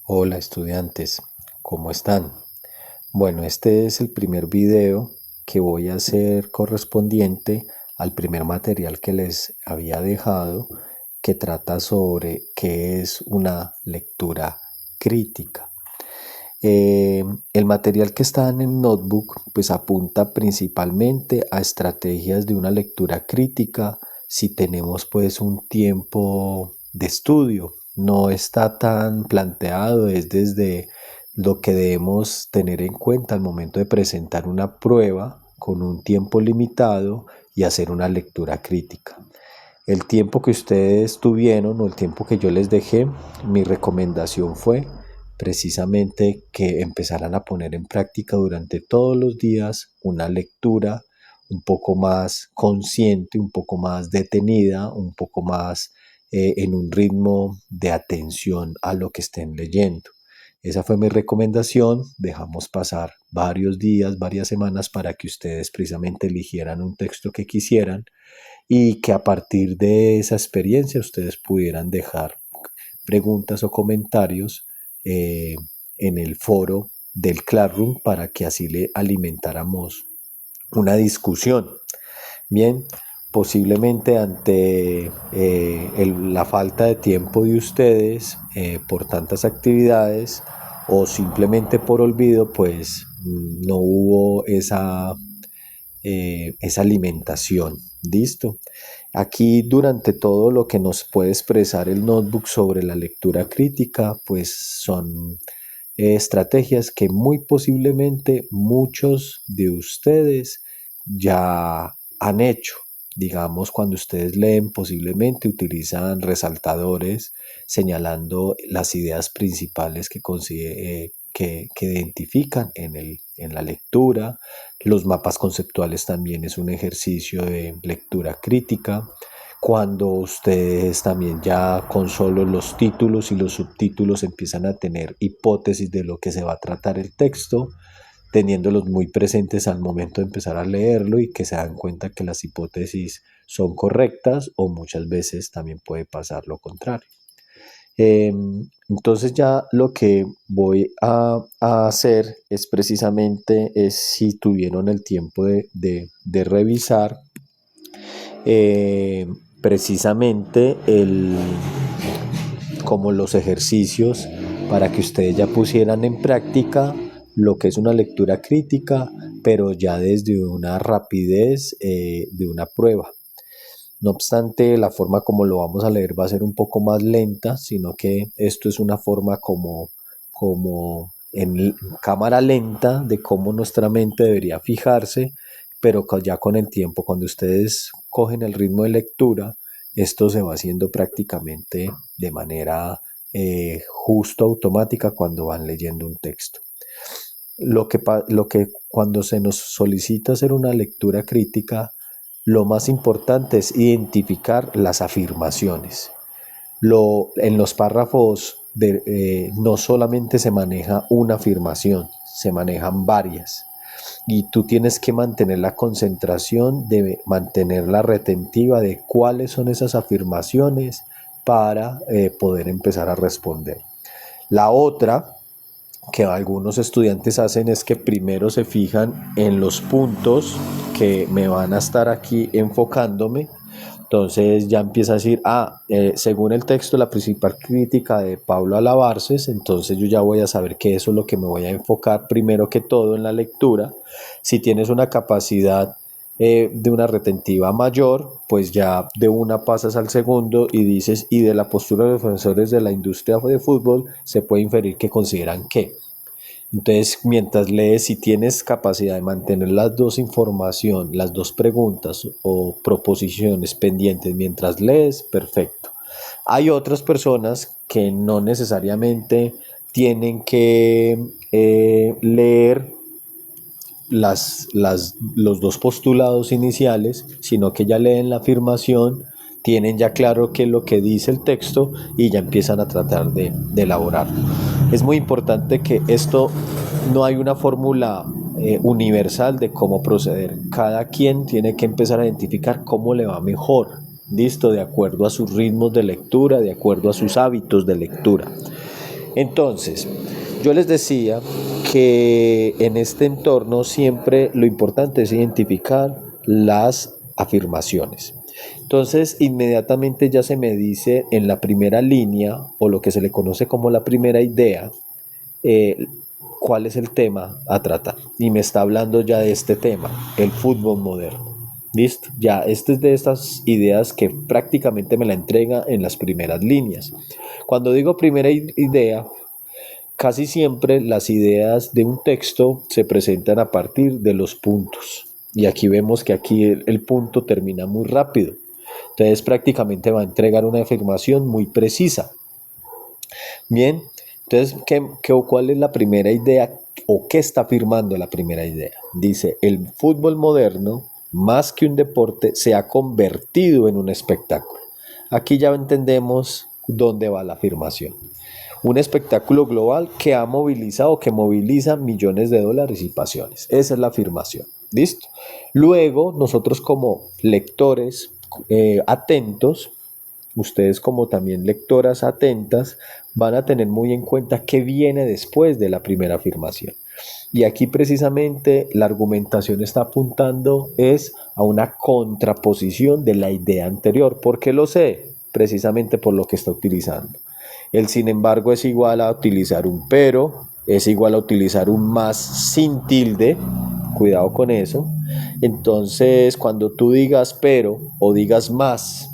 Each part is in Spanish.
Hola estudiantes, ¿cómo están? Bueno, este es el primer video que voy a hacer correspondiente al primer material que les había dejado, que trata sobre qué es una lectura crítica. El material que está en el notebook pues apunta principalmente a estrategias de una lectura crítica si tenemos pues un tiempo de estudio. No está tan planteado, es desde lo que debemos tener en cuenta al momento de presentar una prueba con un tiempo limitado y hacer una lectura crítica. El tiempo que ustedes tuvieron o el tiempo que yo les dejé, mi recomendación fue precisamente que empezaran a poner en práctica durante todos los días una lectura un poco más consciente, un poco más detenida, un poco más en un ritmo de atención a lo que estén leyendo. Esa fue mi recomendación. Dejamos pasar varios días, varias semanas para que ustedes precisamente eligieran un texto que quisieran y que a partir de esa experiencia ustedes pudieran dejar preguntas o comentarios en el foro del Classroom para que así le alimentáramos una discusión. Bien, posiblemente ante la falta de tiempo de ustedes por tantas actividades o simplemente por olvido, pues no hubo esa alimentación. ¿Listo? Aquí durante todo lo que nos puede expresar el notebook sobre la lectura crítica, pues son estrategias que muy posiblemente muchos de ustedes ya han hecho. Digamos, cuando ustedes leen, posiblemente utilizan resaltadores señalando las ideas principales que identifican en la lectura. Los mapas conceptuales también es un ejercicio de lectura crítica. Cuando ustedes también ya con solo los títulos y los subtítulos empiezan a tener hipótesis de lo que se va a tratar el texto, teniéndolos muy presentes al momento de empezar a leerlo y que se dan cuenta que las hipótesis son correctas o muchas veces también puede pasar lo contrario. Entonces ya lo que voy a hacer es precisamente si tuvieron el tiempo de revisar precisamente como los ejercicios para que ustedes ya pusieran en práctica lo que es una lectura crítica, pero ya desde una rapidez de una prueba. No obstante, la forma como lo vamos a leer va a ser un poco más lenta, sino que esto es una forma como en cámara lenta de cómo nuestra mente debería fijarse, pero ya con el tiempo, cuando ustedes cogen el ritmo de lectura, esto se va haciendo prácticamente de manera justo automática cuando van leyendo un texto. Lo que cuando se nos solicita hacer una lectura crítica, lo más importante es identificar las afirmaciones. En los párrafos no solamente se maneja una afirmación, se manejan varias. Y tú tienes que mantener la concentración, de mantener la retentiva de cuáles son esas afirmaciones para poder empezar a responder. La otra que algunos estudiantes hacen es que primero se fijan en los puntos que me van a estar aquí enfocándome. Entonces ya empieza a decir, según el texto, la principal crítica de Pablo Alabarces, entonces yo ya voy a saber que eso es lo que me voy a enfocar primero que todo en la lectura. Si tienes una capacidad de una retentiva mayor, pues ya de una pasas al segundo y dices, y de la postura de los defensores de la industria de fútbol, se puede inferir que consideran que. Entonces, mientras lees, si tienes capacidad de mantener las dos informaciones, las dos preguntas o proposiciones pendientes mientras lees, perfecto. Hay otras personas que no necesariamente tienen que leer los dos postulados iniciales, sino que ya leen la afirmación, tienen ya claro qué es lo que dice el texto y ya empiezan a tratar de elaborarlo. Es muy importante que esto no hay una fórmula universal de cómo proceder. Cada quien tiene que empezar a identificar cómo le va mejor, listo, de acuerdo a sus ritmos de lectura, de acuerdo a sus hábitos de lectura. Entonces, yo les decía que en este entorno siempre lo importante es identificar las afirmaciones. Entonces, inmediatamente ya se me dice en la primera línea, o lo que se le conoce como la primera idea, eh, cuál es el tema a tratar. Y me está hablando ya de este tema, el fútbol moderno. ¿Listo? Ya, este es de estas ideas que prácticamente me la entrega en las primeras líneas. Cuando digo primera idea, casi siempre las ideas de un texto se presentan a partir de los puntos. Y aquí vemos que aquí el punto termina muy rápido. Entonces prácticamente va a entregar una afirmación muy precisa. Bien, entonces, ¿cuál es la primera idea o qué está afirmando la primera idea? Dice, el fútbol moderno, más que un deporte, se ha convertido en un espectáculo. Aquí ya entendemos dónde va la afirmación. Un espectáculo global que ha movilizado, que moviliza millones de dólares y pasiones. Esa es la afirmación. ¿Listo? Luego, nosotros como lectores atentos, ustedes como también lectoras atentas, van a tener muy en cuenta qué viene después de la primera afirmación. Y aquí precisamente la argumentación está apuntando es a una contraposición de la idea anterior. ¿Por qué lo sé? Precisamente por lo que está utilizando. El sin embargo es igual a utilizar un pero, es igual a utilizar un más sin tilde, cuidado con eso. Entonces cuando tú digas pero o digas más,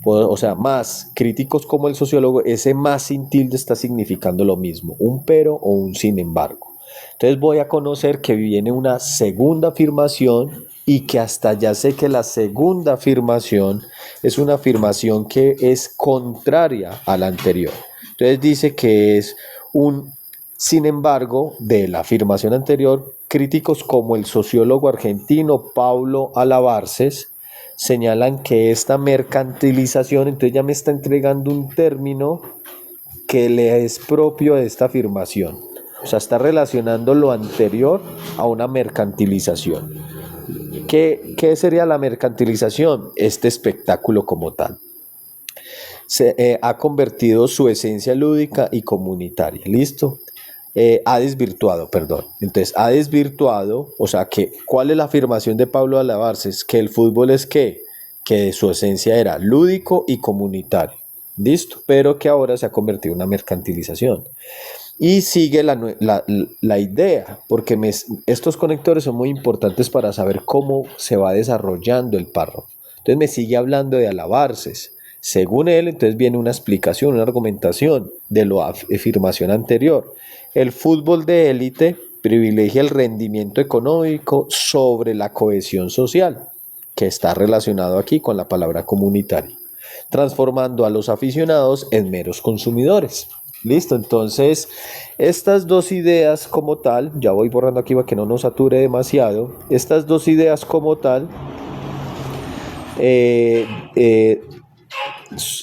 o sea, más, críticos como el sociólogo, ese más sin tilde está significando lo mismo, un pero o un sin embargo. Entonces voy a conocer que viene una segunda afirmación y que hasta ya sé que la segunda afirmación es una afirmación que es contraria a la anterior. Entonces dice que es un sin embargo de la afirmación anterior. Críticos como el sociólogo argentino Paulo Alabarces señalan que esta mercantilización, entonces ya me está entregando un término que le es propio de esta afirmación. O sea, está relacionando lo anterior a una mercantilización. ¿Qué sería la mercantilización? Este espectáculo como tal. Ha convertido su esencia lúdica y comunitaria. ¿Listo? Ha desvirtuado, perdón. Entonces, ha desvirtuado, o sea, ¿cuál es la afirmación de Pablo Alabarces? Que el fútbol es que su esencia era lúdico y comunitario. ¿Listo? Pero que ahora se ha convertido en una mercantilización. Y sigue la idea, porque estos conectores son muy importantes para saber cómo se va desarrollando el párrafo. Entonces me sigue hablando de Alabarces. Según él, entonces viene una explicación, una argumentación de la afirmación anterior. El fútbol de élite privilegia el rendimiento económico sobre la cohesión social, que está relacionado aquí con la palabra comunitaria, transformando a los aficionados en meros consumidores. Listo, entonces estas dos ideas como tal, ya voy borrando aquí para que no nos sature demasiado, estas dos ideas como tal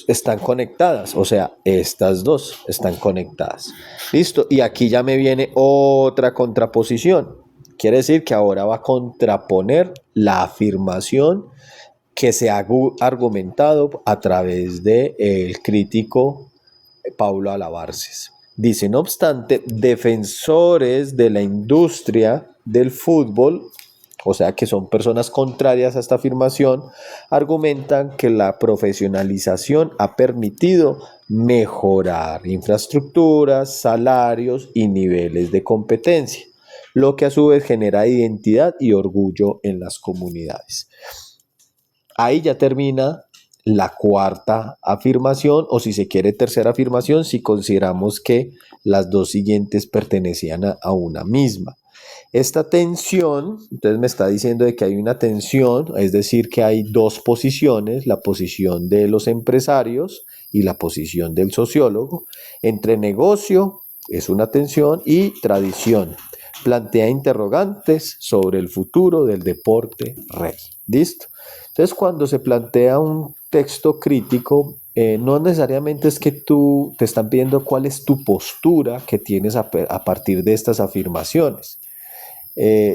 están conectadas, o sea, estas dos están conectadas. Listo, y aquí ya me viene otra contraposición. Quiere decir que ahora va a contraponer la afirmación que se ha argumentado a través del crítico Paulo Alabarces. Dice, no obstante, defensores de la industria del fútbol, o sea que son personas contrarias a esta afirmación, argumentan que la profesionalización ha permitido mejorar infraestructuras, salarios y niveles de competencia, lo que a su vez genera identidad y orgullo en las comunidades. Ahí ya termina la cuarta afirmación, o si se quiere tercera afirmación, si consideramos que las dos siguientes pertenecían a una misma. Esta tensión, entonces me está diciendo de que hay una tensión, es decir, que hay dos posiciones, la posición de los empresarios y la posición del sociólogo, entre negocio, es una tensión, y tradición. Plantea interrogantes sobre el futuro del deporte rey. ¿Listo? Entonces, cuando se plantea un texto crítico, no necesariamente es que tú te están pidiendo cuál es tu postura que tienes a partir de estas afirmaciones.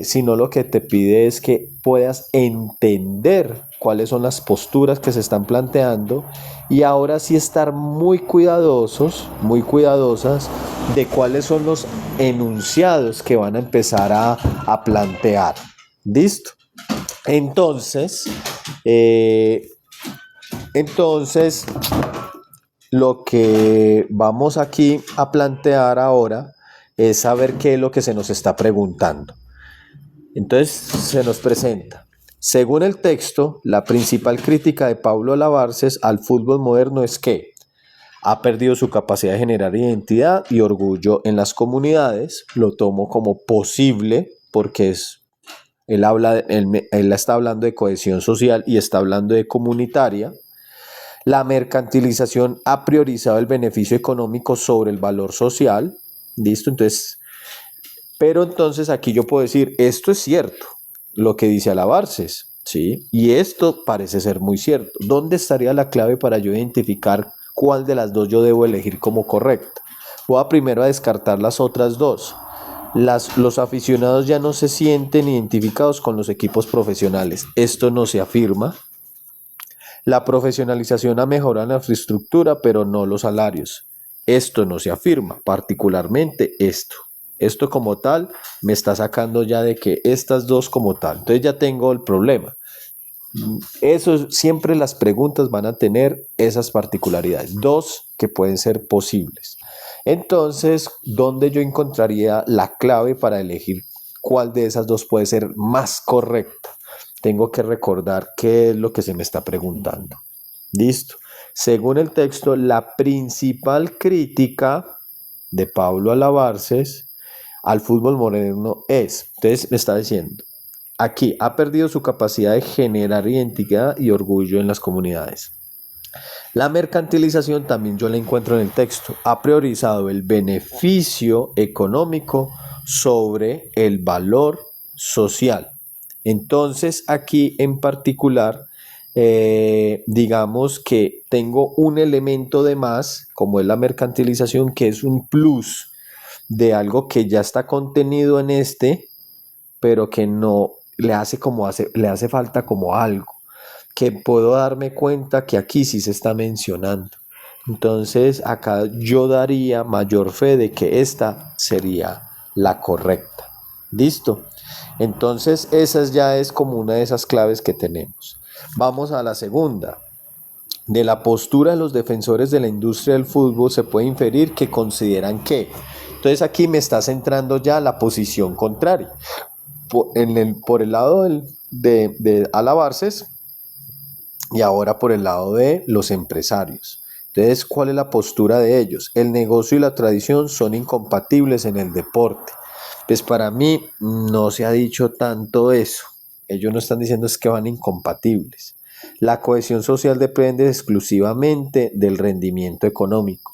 sino lo que te pide es que puedas entender cuáles son las posturas que se están planteando y ahora sí estar muy cuidadosos, muy cuidadosas de cuáles son los enunciados que van a empezar a plantear. ¿Listo? Entonces, eh, entonces, lo que vamos aquí a plantear ahora es saber qué es lo que se nos está preguntando. Entonces se nos presenta. Según el texto, la principal crítica de Pablo Lavarces al fútbol moderno es que ha perdido su capacidad de generar identidad y orgullo en las comunidades. Lo tomo como posible porque él está hablando de cohesión social y está hablando de comunitaria. La mercantilización ha priorizado el beneficio económico sobre el valor social. ¿Listo? Pero entonces aquí yo puedo decir, esto es cierto, lo que dice Alabarces, ¿sí? Y esto parece ser muy cierto. ¿Dónde estaría la clave para yo identificar cuál de las dos yo debo elegir como correcta? Voy a primero a descartar las otras dos. Los aficionados ya no se sienten identificados con los equipos profesionales. Esto no se afirma. La profesionalización ha mejorado la infraestructura, pero no los salarios. Esto no se afirma, particularmente esto. Esto como tal me está sacando ya de que estas dos como tal. Entonces ya tengo el problema. Eso siempre las preguntas van a tener esas particularidades. Dos que pueden ser posibles. Entonces, ¿dónde yo encontraría la clave para elegir cuál de esas dos puede ser más correcta? Tengo que recordar qué es lo que se me está preguntando. Listo. Según el texto, la principal crítica de Pablo Alabarces al fútbol moderno es, entonces me está diciendo, aquí ha perdido su capacidad de generar identidad y orgullo en las comunidades. La mercantilización también yo la encuentro en el texto. Ha priorizado el beneficio económico sobre el valor social. Entonces aquí en particular, digamos que tengo un elemento de más, como es la mercantilización, que es un plus de algo que ya está contenido en este, pero que no le hace falta como algo que puedo darme cuenta que aquí sí se está mencionando. Entonces acá yo daría mayor fe de que esta sería la correcta. ¿Listo? Entonces esa ya es como una de esas claves que tenemos. Vamos a la segunda. De la postura de los defensores de la industria del fútbol se puede inferir que consideran que. Entonces aquí me está centrando ya la posición contraria. Por el lado de Alabarces, y ahora por el lado de los empresarios. Entonces, ¿cuál es la postura de ellos? El negocio y la tradición son incompatibles en el deporte. Pues para mí no se ha dicho tanto eso. Ellos no están diciendo es que van incompatibles. La cohesión social depende exclusivamente del rendimiento económico.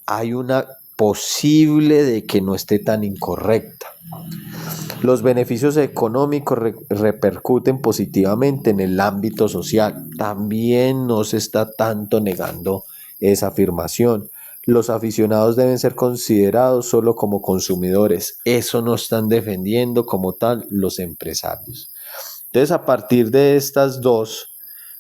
Hay una posible de que no esté tan incorrecta. Los beneficios económicos repercuten positivamente en el ámbito social. También no se está tanto negando esa afirmación. Los aficionados deben ser considerados solo como consumidores. Eso no están defendiendo como tal los empresarios. Entonces, a partir de estas dos,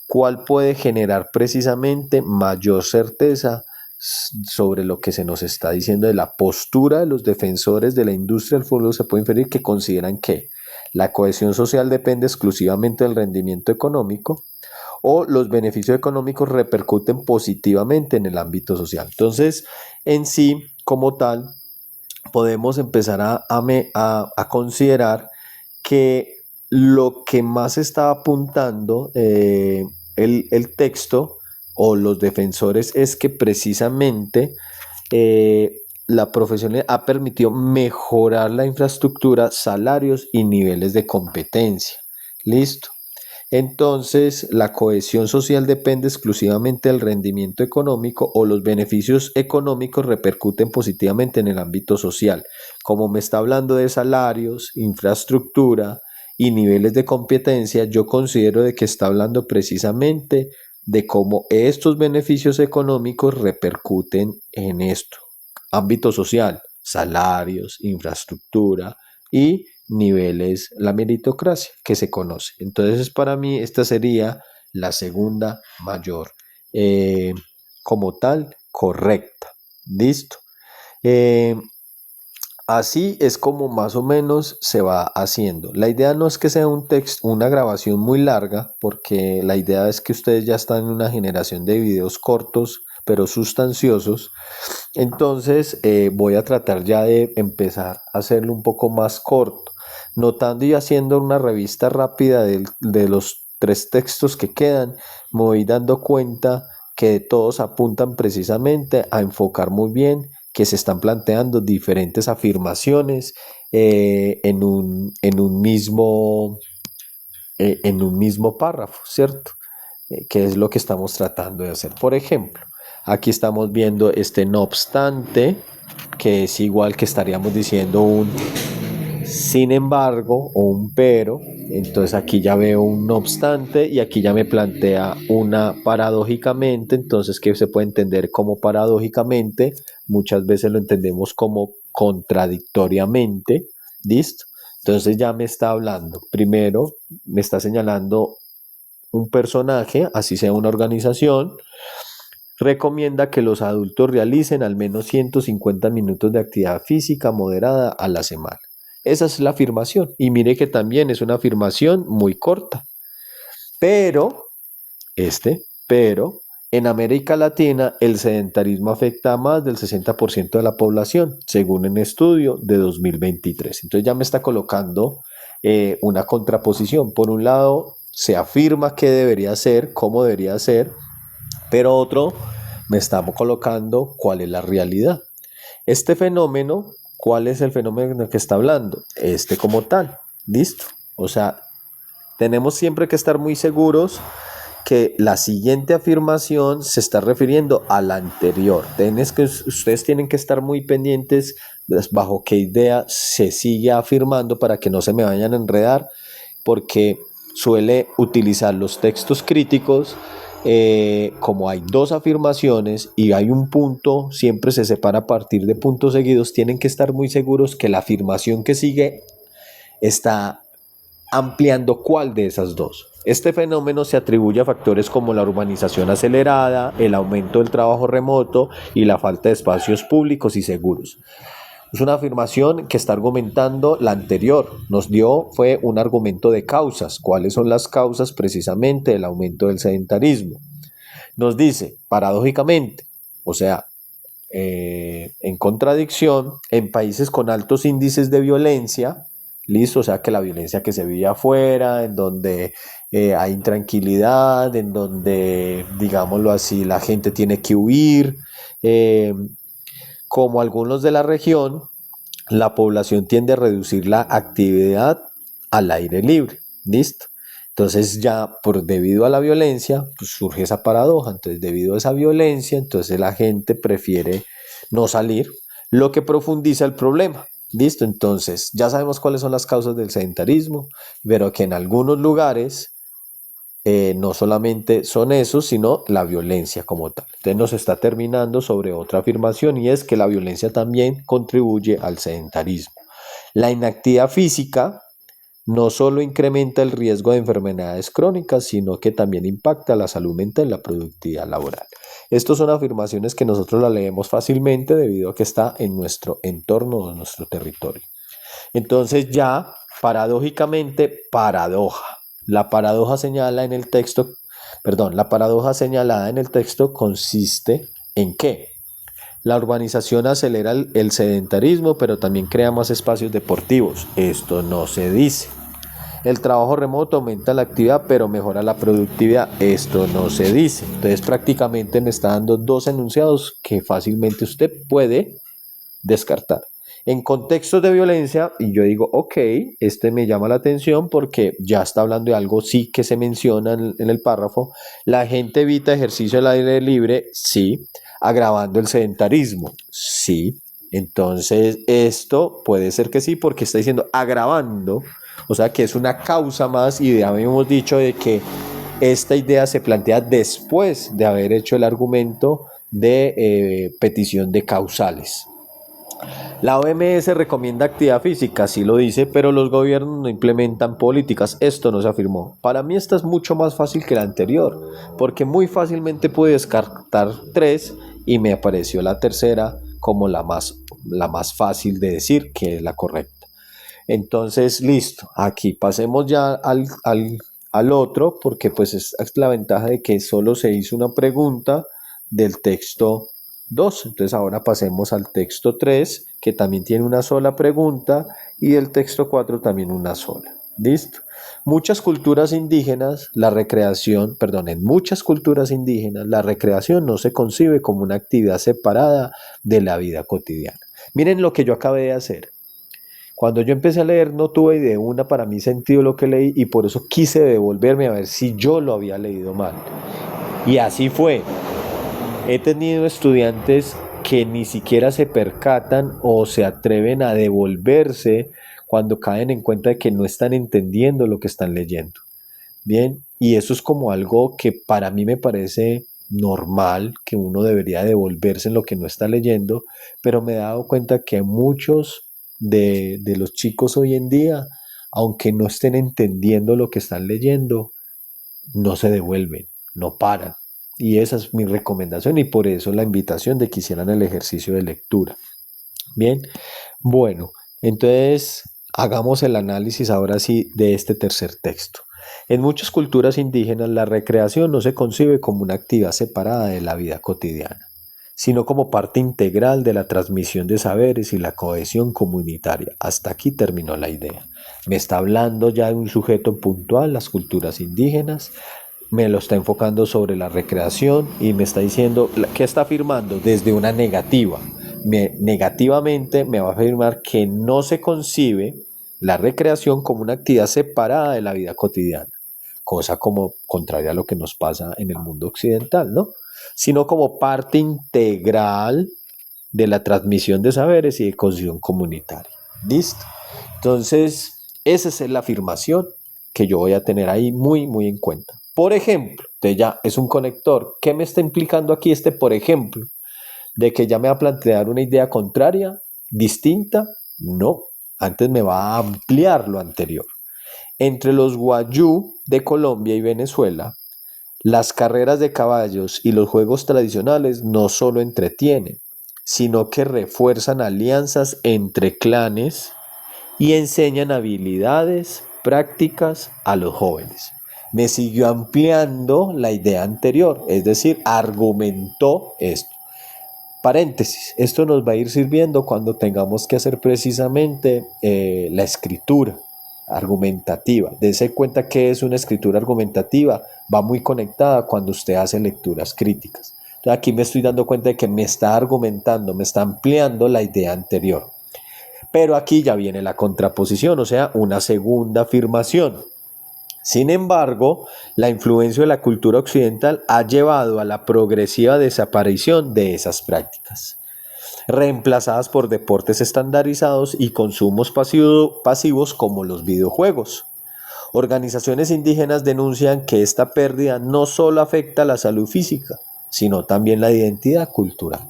¿cuál puede generar precisamente mayor certeza sobre lo que se nos está diciendo de la postura de los defensores de la industria del fútbol? Se puede inferir que consideran que la cohesión social depende exclusivamente del rendimiento económico o los beneficios económicos repercuten positivamente en el ámbito social. Entonces, en sí, como tal, podemos empezar a considerar que lo que más está apuntando el texto o los defensores es que precisamente la profesión ha permitido mejorar la infraestructura, salarios y niveles de competencia. Listo. Entonces, la cohesión social depende exclusivamente del rendimiento económico o los beneficios económicos repercuten positivamente en el ámbito social. Como me está hablando de salarios, infraestructura y niveles de competencia, yo considero de que está hablando precisamente de cómo estos beneficios económicos repercuten en esto. Ámbito social, salarios, infraestructura y niveles la meritocracia que se conoce. Entonces, para mí, esta sería la segunda mayor, como tal, correcta. ¿Listo? Eh, Así es como más o menos se va haciendo. La idea no es que sea un texto, una grabación muy larga, porque la idea es que ustedes ya están en una generación de videos cortos, pero sustanciosos. Entonces voy a tratar ya de empezar a hacerlo un poco más corto, notando y haciendo una revista rápida de los 3 textos que quedan. Me voy dando cuenta que todos apuntan precisamente a enfocar muy bien que se están planteando diferentes afirmaciones en un mismo párrafo, ¿cierto? Que es lo que estamos tratando de hacer. Por ejemplo, aquí estamos viendo este no obstante, que es igual que estaríamos diciendo un sin embargo o un pero. Entonces aquí ya veo un no obstante y aquí ya me plantea una paradójicamente. Entonces, que se puede entender como paradójicamente, muchas veces lo entendemos como contradictoriamente. ¿Listo? Entonces ya me está hablando, primero me está señalando un personaje, así sea una organización. Recomienda que los adultos realicen al menos 150 minutos de actividad física moderada a la semana. Esa es la afirmación. Y mire que también es una afirmación muy corta. Pero, pero, en América Latina el sedentarismo afecta a más del 60% de la población, según un estudio de 2023. Entonces ya me está colocando una contraposición. Por un lado, se afirma qué debería ser, cómo debería ser, pero otro me está colocando cuál es la realidad. Este fenómeno, ¿cuál es el fenómeno que está hablando? Como tal, ¿listo? O sea, tenemos siempre que estar muy seguros que la siguiente afirmación se está refiriendo a la anterior. Ustedes tienen que estar muy pendientes bajo qué idea se sigue afirmando para que no se me vayan a enredar, porque suele utilizar los textos críticos. Como hay 2 afirmaciones y hay un punto, siempre se separa a partir de puntos seguidos. Tienen que estar muy seguros que la afirmación que sigue está ampliando cuál de esas 2. Este fenómeno se atribuye a factores como la urbanización acelerada, el aumento del trabajo remoto y la falta de espacios públicos y seguros. Es una afirmación que está argumentando la anterior. Fue un argumento de causas. ¿Cuáles son las causas? Precisamente el aumento del sedentarismo. Nos dice, paradójicamente, o sea, en contradicción, en países con altos índices de violencia, listo, o sea que la violencia que se vive afuera, en donde hay intranquilidad, en donde, digámoslo así, la gente tiene que huir, como algunos de la región, la población tiende a reducir la actividad al aire libre. ¿Listo? Entonces ya debido a la violencia, pues surge esa paradoja. Entonces debido a esa violencia, entonces la gente prefiere no salir, lo que profundiza el problema. ¿Listo? Entonces ya sabemos cuáles son las causas del sedentarismo, pero que en algunos lugares no solamente son esos, sino la violencia como tal. Entonces nos está terminando sobre otra afirmación, y es que la violencia también contribuye al sedentarismo. La inactividad física no solo incrementa el riesgo de enfermedades crónicas, sino que también impacta la salud mental y la productividad laboral. Estas son afirmaciones que nosotros las leemos fácilmente debido a que está en nuestro entorno, en nuestro territorio. Entonces ya, paradójicamente, paradoja. La paradoja señalada en el texto consiste en que la urbanización acelera el sedentarismo, pero también crea más espacios deportivos. Esto no se dice. El trabajo remoto aumenta la actividad, pero mejora la productividad. Esto no se dice. Entonces prácticamente me está dando 2 enunciados que fácilmente usted puede descartar. En contextos de violencia, y yo digo, ok, me llama la atención porque ya está hablando de algo sí que se menciona en el párrafo. La gente evita ejercicio al aire libre, sí. Agravando el sedentarismo, sí. Entonces esto puede ser que sí, porque está diciendo agravando, o sea que es una causa más, y ya habíamos dicho de que esta idea se plantea después de haber hecho el argumento de petición de causales. La OMS recomienda actividad física, sí lo dice, pero los gobiernos no implementan políticas. Esto no se afirmó. Para mí esta es mucho más fácil que la anterior, porque muy fácilmente pude descartar tres y me apareció la tercera como la más fácil de decir, que es la correcta. Entonces, listo, aquí pasemos ya al otro, porque pues es la ventaja de que solo se hizo una pregunta del texto 2. Entonces ahora pasemos al texto 3, que también tiene una sola pregunta, y el texto 4 también una sola. ¿Listo? Muchas culturas indígenas, en muchas culturas indígenas, la recreación no se concibe como una actividad separada de la vida cotidiana. Miren lo que yo acabé de hacer. Cuando yo empecé a leer no tuve de una para mí sentido lo que leí y por eso quise devolverme a ver si yo lo había leído mal. Y así fue. He tenido estudiantes que ni siquiera se percatan o se atreven a devolverse cuando caen en cuenta de que no están entendiendo lo que están leyendo. Bien, y eso es como algo que para mí me parece normal, que uno debería devolverse en lo que no está leyendo, pero me he dado cuenta que muchos de los chicos hoy en día, aunque no estén entendiendo lo que están leyendo, no se devuelven, no paran. Y esa es mi recomendación y por eso la invitación de que hicieran el ejercicio de lectura. Bien, bueno, entonces hagamos el análisis ahora sí de este tercer texto. En muchas culturas indígenas la recreación no se concibe como una actividad separada de la vida cotidiana, sino como parte integral de la transmisión de saberes y la cohesión comunitaria. Hasta aquí terminó la idea. Me está hablando ya de un sujeto puntual, las culturas indígenas, me lo está enfocando sobre la recreación y me está diciendo, ¿qué está afirmando? Desde una negativa. Negativamente me va a afirmar que no se concibe la recreación como una actividad separada de la vida cotidiana, cosa como contraria a lo que nos pasa en el mundo occidental, ¿no? Sino como parte integral de la transmisión de saberes y de cohesión comunitaria. ¿Listo? Entonces, esa es la afirmación que yo voy a tener ahí muy, muy en cuenta. Por ejemplo, ya es un conector. ¿Qué me está implicando aquí este por ejemplo? ¿De que ya me va a plantear una idea contraria, distinta? No, antes me va a ampliar lo anterior. Entre los guayú de Colombia y Venezuela, las carreras de caballos y los juegos tradicionales no solo entretienen, sino que refuerzan alianzas entre clanes y enseñan habilidades prácticas a los jóvenes. Me siguió ampliando la idea anterior, es decir, argumentó esto. Paréntesis, esto nos va a ir sirviendo cuando tengamos que hacer precisamente la escritura argumentativa. Dese cuenta que es una escritura argumentativa, va muy conectada cuando usted hace lecturas críticas. Entonces aquí me estoy dando cuenta de que me está argumentando, me está ampliando la idea anterior. Pero aquí ya viene la contraposición, o sea, una segunda afirmación. Sin embargo, la influencia de la cultura occidental ha llevado a la progresiva desaparición de esas prácticas, reemplazadas por deportes estandarizados y consumos pasivos como los videojuegos. Organizaciones indígenas denuncian que esta pérdida no solo afecta a la salud física, sino también la identidad cultural.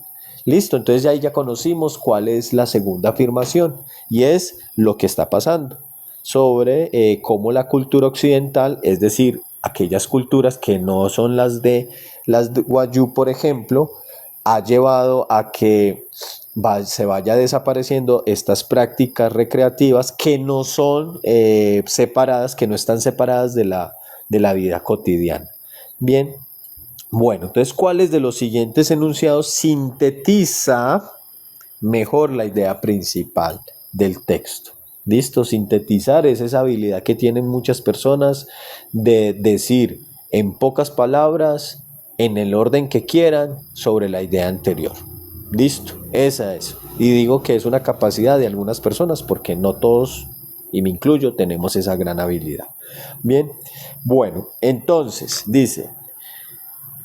Listo, entonces ya conocimos cuál es la segunda afirmación y es lo que está pasando sobre cómo la cultura occidental, es decir, aquellas culturas que no son las de Wayuu, por ejemplo, ha llevado a que se vaya desapareciendo estas prácticas recreativas que no son separadas, que no están separadas de la vida cotidiana. Bien, bueno, entonces, ¿cuáles de los siguientes enunciados sintetiza mejor la idea principal del texto? ¿Listo? Sintetizar es esa habilidad que tienen muchas personas de decir en pocas palabras, en el orden que quieran, sobre la idea anterior. ¿Listo? Esa es. Y digo que es una capacidad de algunas personas porque no todos, y me incluyo, tenemos esa gran habilidad. Bien, bueno, entonces dice,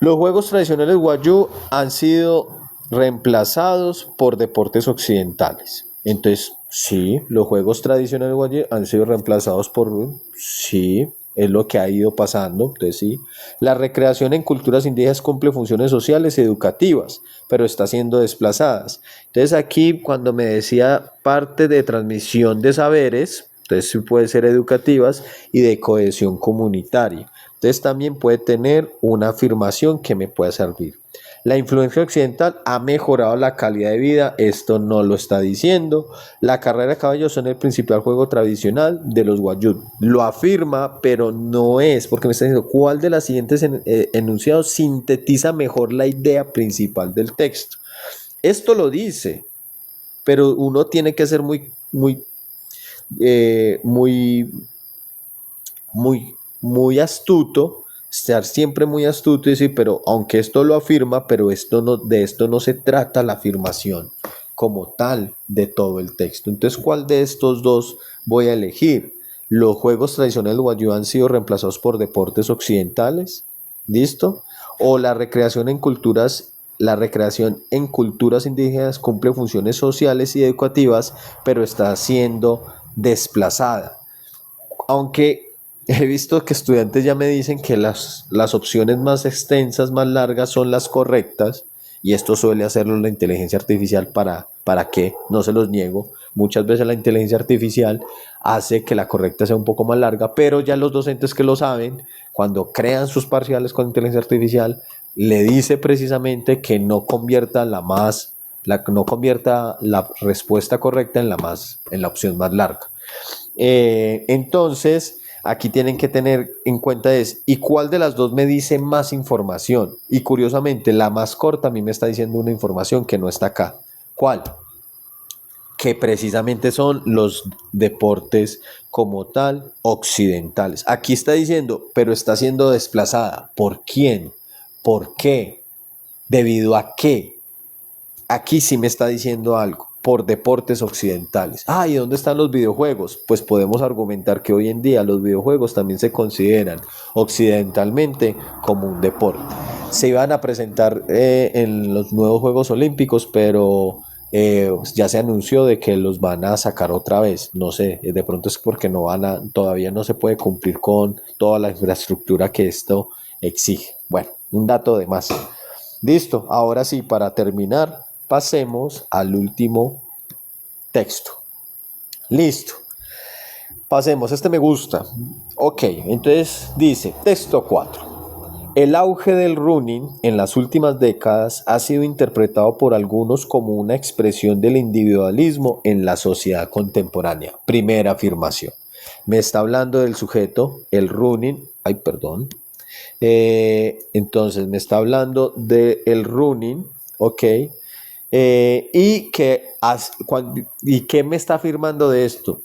los juegos tradicionales Wayuu han sido reemplazados por deportes occidentales. Entonces, sí, los juegos tradicionales Wayuu han sido reemplazados por... Sí, es lo que ha ido pasando. Entonces, sí, la recreación en culturas indígenas cumple funciones sociales y educativas, pero está siendo desplazadas. Entonces, aquí cuando me decía parte de transmisión de saberes, entonces sí puede ser educativas y de cohesión comunitaria. Entonces, también puede tener una afirmación que me pueda servir. La influencia occidental ha mejorado la calidad de vida, esto no lo está diciendo. La carrera de caballos son el principal juego tradicional de los Wayuu. Lo afirma, pero no es, porque me está diciendo cuál de las siguientes enunciados sintetiza mejor la idea principal del texto. Esto lo dice, pero uno tiene que ser muy astuto, estar siempre muy astuto y decir, pero aunque esto lo afirma, pero de esto no se trata la afirmación como tal de todo el texto. Entonces, ¿cuál de estos dos voy a elegir? Los juegos tradicionales Wayuu han sido reemplazados por deportes occidentales, ¿listo? O la recreación en culturas indígenas cumple funciones sociales y educativas, pero está siendo desplazada. Aunque he visto que estudiantes ya me dicen que las opciones más extensas, más largas son las correctas, y esto suele hacerlo la inteligencia artificial para que, no se los niego, muchas veces la inteligencia artificial hace que la correcta sea un poco más larga, pero ya los docentes que lo saben, cuando crean sus parciales con inteligencia artificial, le dice precisamente que no convierta no convierta la respuesta correcta en la opción más larga. Entonces, aquí tienen que tener en cuenta ¿y cuál de las dos me dice más información? Y curiosamente, la más corta a mí me está diciendo una información que no está acá. ¿Cuál? Que precisamente son los deportes como tal occidentales. Aquí está diciendo, pero está siendo desplazada. ¿Por quién? ¿Por qué? ¿Debido a qué? Aquí sí me está diciendo algo, por deportes occidentales. ¿Y dónde están los videojuegos? Pues podemos argumentar que hoy en día los videojuegos también se consideran occidentalmente como un deporte. Se iban a presentar en los nuevos Juegos Olímpicos, pero ya se anunció de que los van a sacar otra vez. No sé, de pronto es porque todavía no se puede cumplir con toda la infraestructura que esto exige. Bueno, un dato de más. Listo, ahora sí, para terminar, pasemos al último texto. Listo. Pasemos, este me gusta. Ok, entonces dice, texto 4. El auge del running en las últimas décadas ha sido interpretado por algunos como una expresión del individualismo en la sociedad contemporánea. Primera afirmación. Me está hablando del sujeto, el running, entonces me está hablando del running, ok, ¿y qué me está afirmando de esto?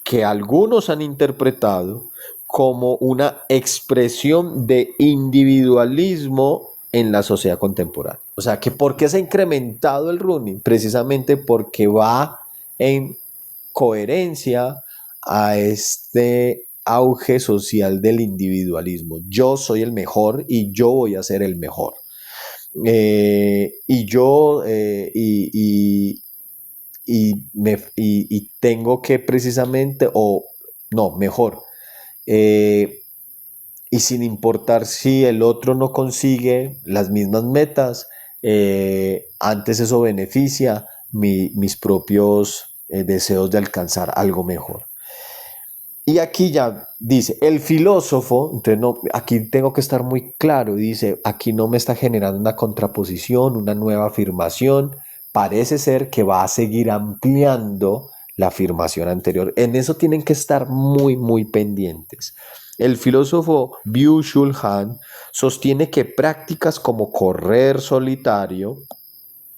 Que algunos han interpretado como una expresión de individualismo en la sociedad contemporánea. O sea, que ¿por qué se ha incrementado el running? Precisamente porque va en coherencia a este auge social del individualismo. Yo soy el mejor y yo voy a ser el mejor. Y tengo que precisamente, y sin importar si el otro no consigue las mismas metas, antes eso beneficia mis propios deseos de alcanzar algo mejor. Y aquí ya dice, el filósofo, entonces aquí tengo que estar muy claro, dice, aquí no me está generando una contraposición, una nueva afirmación, parece ser que va a seguir ampliando la afirmación anterior. En eso tienen que estar muy, muy pendientes. El filósofo Byung-Chul Han sostiene que prácticas como correr solitario,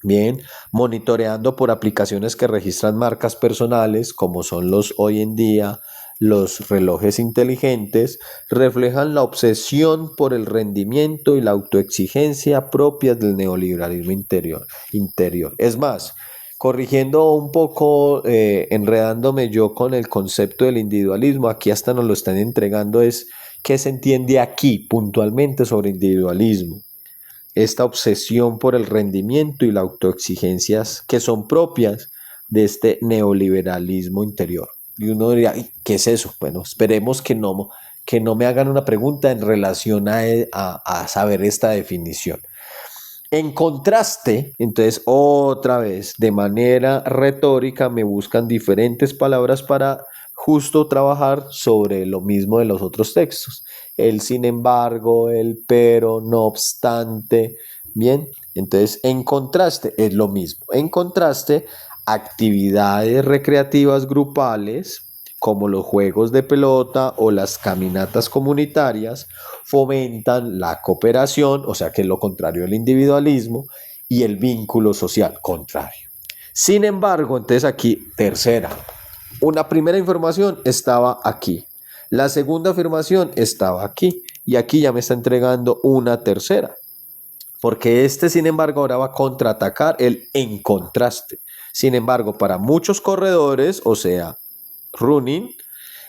bien, monitoreando por aplicaciones que registran marcas personales, como son hoy en día los relojes inteligentes, reflejan la obsesión por el rendimiento y la autoexigencia propias del neoliberalismo interior. Es más, corrigiendo un poco, enredándome yo con el concepto del individualismo, aquí hasta nos lo están entregando, es qué se entiende aquí puntualmente sobre individualismo. Esta obsesión por el rendimiento y la autoexigencia que son propias de este neoliberalismo interior. Y uno diría, ¿qué es eso? Bueno, esperemos que que no me hagan una pregunta en relación a saber esta definición. En contraste, entonces otra vez, de manera retórica, me buscan diferentes palabras para justo trabajar sobre lo mismo de los otros textos. El sin embargo, el pero, no obstante. Bien, entonces en contraste es lo mismo. En contraste, actividades recreativas grupales como los juegos de pelota o las caminatas comunitarias, fomentan la cooperación, o sea que es lo contrario del individualismo, y el vínculo social, contrario. Sin embargo, entonces aquí, tercera, una primera información estaba aquí, la segunda afirmación estaba aquí, y aquí ya me está entregando una tercera, porque sin embargo, ahora va a contraatacar el en contraste. Sin embargo, para muchos corredores, o sea, running,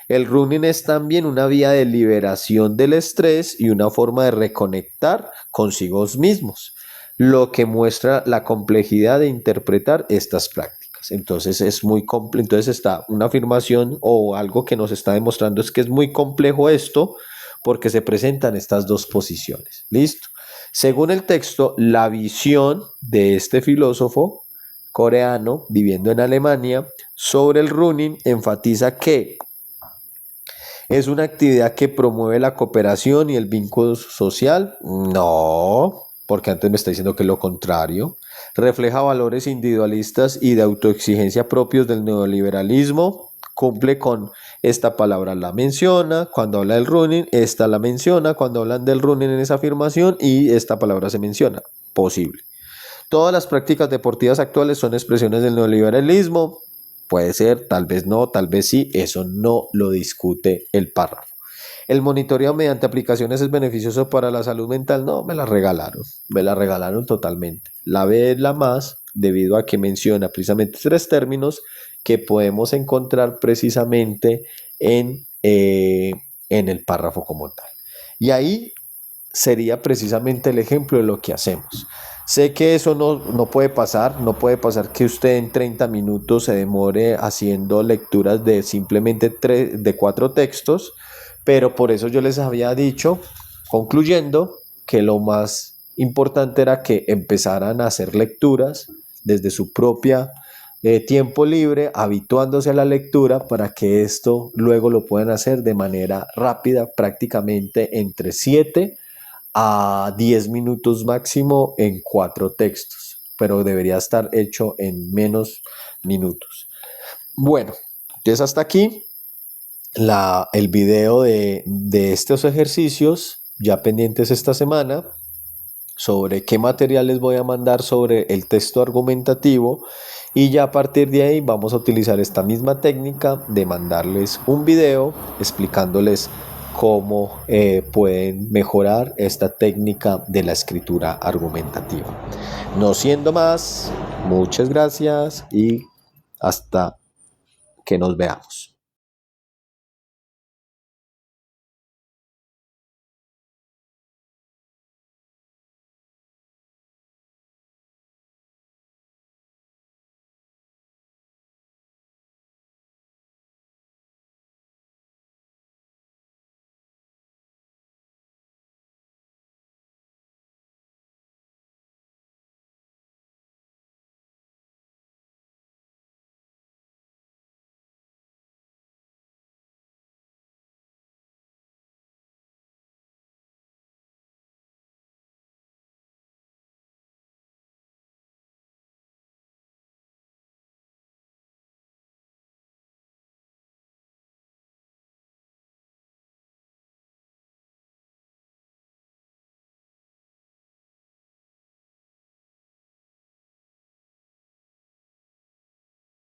el running es también una vía de liberación del estrés y una forma de reconectar consigo mismos, lo que muestra la complejidad de interpretar estas prácticas. Entonces es muy complejo, entonces está una afirmación o algo que nos está demostrando es que es muy complejo esto porque se presentan estas dos posiciones. ¿Listo? Según el texto, la visión de este filósofo coreano viviendo en Alemania sobre el running enfatiza que ¿es una actividad que promueve la cooperación y el vínculo social? No, porque antes me está diciendo que es lo contrario. ¿Refleja valores individualistas y de autoexigencia propios del neoliberalismo? Cumple con esta palabra, la menciona cuando habla del running, esta la menciona cuando hablan del running en esa afirmación y esta palabra se menciona. Posible. Todas las prácticas deportivas actuales son expresiones del neoliberalismo. Puede ser, tal vez no, tal vez sí, eso no lo discute el párrafo. ¿El monitoreo mediante aplicaciones es beneficioso para la salud mental? No, me la regalaron totalmente. La B es la más, debido a que menciona precisamente tres términos que podemos encontrar precisamente en el párrafo como tal. Y ahí sería precisamente el ejemplo de lo que hacemos. Sé que eso no puede pasar, no puede pasar que usted en 30 minutos se demore haciendo lecturas de simplemente 4 textos, pero por eso yo les había dicho, concluyendo, que lo más importante era que empezaran a hacer lecturas desde su propia tiempo libre, habituándose a la lectura para que esto luego lo puedan hacer de manera rápida, prácticamente entre 7 a 10 minutos máximo en 4 textos, pero debería estar hecho en menos minutos. Bueno, entonces hasta aquí el video de estos ejercicios, ya pendientes esta semana, sobre qué material les voy a mandar sobre el texto argumentativo, y ya a partir de ahí vamos a utilizar esta misma técnica de mandarles un video explicándoles cómo pueden mejorar esta técnica de la escritura argumentativa. No siendo más, muchas gracias y hasta que nos veamos.